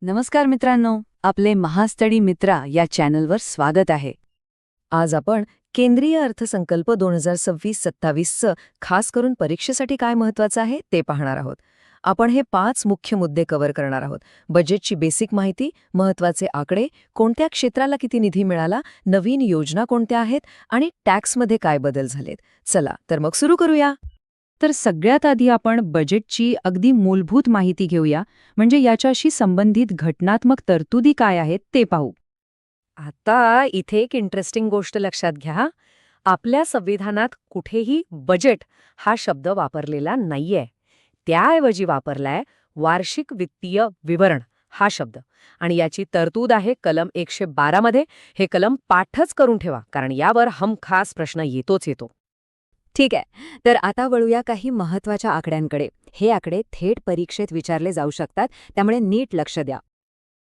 नमस्कार मित्रांनो, आपले महास्टडी मित्रा या चॅनलवर स्वागत आहे. आज आपण केंद्रीय अर्थसंकल्प 2026-27चं खास करून परीक्षेसाठी काय महत्वाचं आहे ते पाहणार आहोत. आपण हे 5 मुख्य मुद्दे कव्हर करणार आहोत. बजेटची बेसिक माहिती, महत्वाचे आकडे, कोणत्या क्षेत्राला किती निधी मिळाला, नवीन योजना कोणत्या आहेत आणि टॅक्समध्ये काय बदल झालेत. चला तर मग सुरू करूया. तर सगळ्यात आधी आपण बजेटची अगदी मूलभूत माहिती घेऊया, म्हणजे याच्याशी संबंधित घटनात्मक तरतुदी काय आहेत ते पाहू. आता इथे एक इंटरेस्टिंग गोष्ट लक्षात घ्या. आपल्या संविधानात कुठेही बजेट हा शब्द वापरलेला नाहीये. त्याऐवजी वापरलाय वार्षिक वित्तीय विवरण हा शब्द. आणि याची तरतूद आहे कलम 112 मध्ये. हे कलम पाठच करून ठेवा, कारण यावर हमखास प्रश्न येतोच येतो. ठीक आहे, तर आता वळूया काही महत्वाच्या आकड्यांकडे. हे आकडे थेट परीक्षेत विचारले जाऊ शकतात, त्यामुळे नीट लक्ष द्या.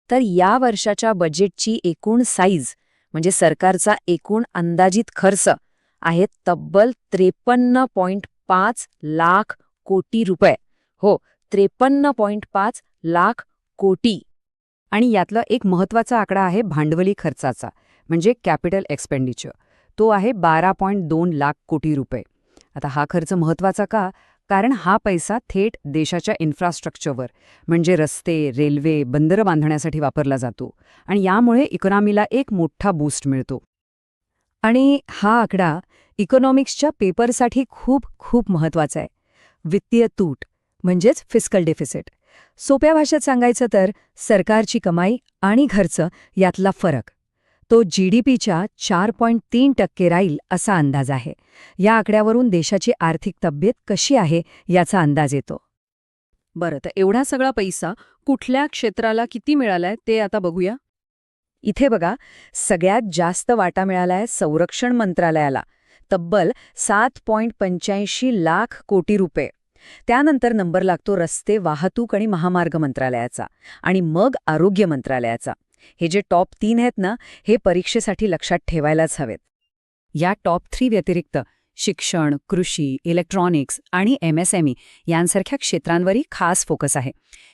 तर या वर्षाच्या बजेटची एकूण साईज, म्हणजे सरकारचा एकूण अंदाजित खर्च, आहे तब्बल 53.5 लाख कोटी रुपये. हो, 53.5 लाख कोटी. आणि यातला एक महत्वाचा आकडा आहे भांडवली खर्चाचा, म्हणजे कॅपिटल एक्सपेंडिचर. तो आहे 12.2 लाख कोटी रुपये. आता हा खर्च महत्वाचा का? कारण हा पैसा थेट देशाच्या इन्फ्रास्ट्रक्चरवर, म्हणजे रस्ते, रेल्वे, बंदरं बांधण्यासाठी वापरला जातो. आणि यामुळे इकॉनॉमीला एक मोठा बूस्ट मिळतो. आणि हा आकडा इकॉनॉमिक्सच्या पेपरसाठी खूप खूप महत्वाचा आहे. वित्तीय तूट म्हणजेच फिस्कल डेफिसिट. सोप्या भाषेत सांगायचं तर सरकारची कमाई आणि खर्च यातला फरक. तो GDPच्या 4.3% राहील असा अंदाज आहे. या आकड्यावरून देशाची आर्थिक तब्येत कशी आहे याचा अंदाज येतो. बरं, तर एवढा सगळा पैसा कुठल्या क्षेत्राला किती मिळालाय ते आता बघूया. इथे बघा, सगळ्यात जास्त वाटा मिळालाय संरक्षण मंत्रालयाला, तब्बल 7.85 लाख कोटी रुपये. त्यानंतर नंबर लागतो रस्ते, वाहतूक आणि महामार्ग मंत्रालयाचा, आणि मग आरोग्य मंत्रालयाचा. हे जे टॉप 3 आहेत ना, हे परीक्षेसाठी लक्षात ठेवायलाच हवेत. या टॉप 3 व्यतिरिक्त शिक्षण, कृषी, इलेक्ट्रॉनिक्स आणि MSME यांसारख्या क्षेत्रांवरही खास फोकस आहे.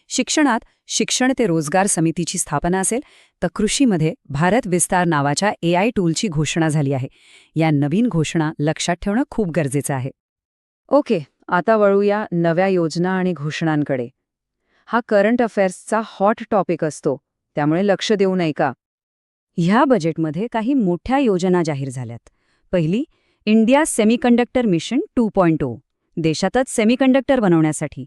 शिक्षणात शिक्षण ते रोजगार समितीची स्थापना असेल, तर कृषीमध्ये भारत विस्तार नावाच्या AI टूलची घोषणा झाली आहे. या नवीन घोषणा लक्षात ठेवणं खूप गरजेचं आहे. ओके, आता वळूया नव्या योजना आणि घोषणांकडे. हा करंट अफेअर्सचा हॉट टॉपिक असतो, त्यामुळे लक्ष देऊ नये का. ह्या बजेटमध्ये काही मोठ्या योजना जाहीर झाल्यात. पहिली, इंडिया सेमीकंडक्टर मिशन 2.0, देशातच सेमीकंडक्टर बनवण्यासाठी.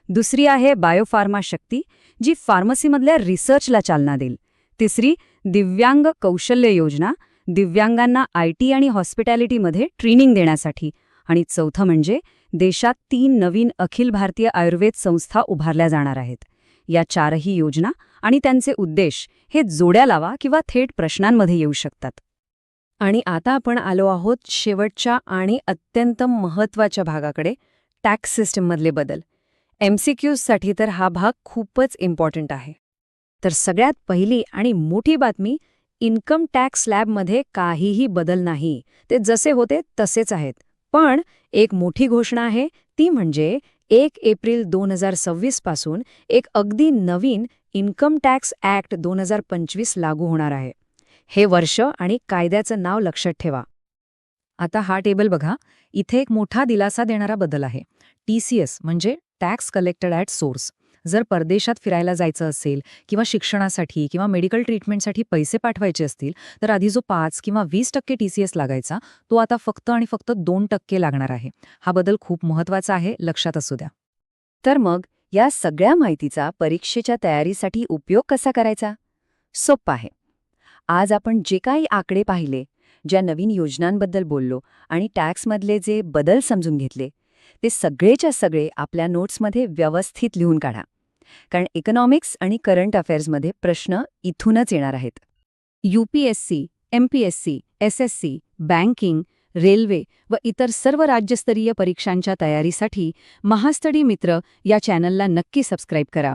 दुसरी आहे बायोफार्मा शक्ती, जी फार्मसीमधल्या रिसर्चला चालना देईल. तिसरी, दिव्यांग कौशल्य योजना, दिव्यांगांना IT आणि हॉस्पिटॅलिटीमध्ये ट्रेनिंग देण्यासाठी. आणि चौथं म्हणजे देशात 3 नवीन अखिल भारतीय आयुर्वेद संस्था उभारल्या जाणार आहेत. या 4ही योजना आणि त्यांचे उद्देश हे जोड्या लावा किंवा थेट प्रश्नांमध्ये येऊ शकतात. आणि आता आपण आलो आहोत शेवटच्या आणि अत्यंत महत्त्वाच्या भागाकडे, टॅक्स सिस्टीममधले बदल. MCQसाठी तर हा भाग खूपच इम्पॉर्टंट आहे. तर सगळ्यात पहिली आणि मोठी बातमी, इन्कम टॅक्स स्लॅबमध्ये काहीही बदल नाही. ते जसे होते तसेच आहेत. पण एक मोठी घोषणा आहे, ती म्हणजे 1 एप्रिल 2026 पासून एक अगदी नवीन इन्कम टॅक्स ॲक्ट 2025 लागू होणार आहे. हे वर्ष आणि कायद्याचं नाव लक्षात ठेवा. आता हा टेबल बघा, इथे एक मोठा दिलासा देणारा बदल आहे. TCS म्हणजे टॅक्स कलेक्टेड ॲट सोर्स. जर परदेशात फिरायला जायचं असेल किंवा शिक्षणासाठी किंवा मेडिकल ट्रीटमेंटसाठी पैसे पाठवायचे असतील, तर आधी जो 5 किंवा 20% TCS लागायचा, तो आता फक्त आणि फक्त 2% लागणार आहे. हा बदल खूप महत्त्वाचा आहे, लक्षात असू द्या. तर मग या सगळ्या माहितीचा परीक्षेच्या तयारीसाठी उपयोग कसा करायचा? सोप्पा आहे. आज आपण जे काही आकडे पाहिले, ज्या नवीन योजनांबद्दल बोललो आणि टॅक्समधले जे बदल समजून घेतले, ते सगळेच्या सगळे आपल्या नोट्समध्ये व्यवस्थित लिहून काढा. कारण इकॉनॉमिक्स आणि करंट अफेअर्समध्ये प्रश्न इथूनच येणार आहेत. UPSC, MPSC, SSC, banking, railway व इतर सर्व राज्यस्तरीय परीक्षांच्या तयारीसाठी महास्टडी मित्र या चॅनलला नक्की सबस्क्राईब करा.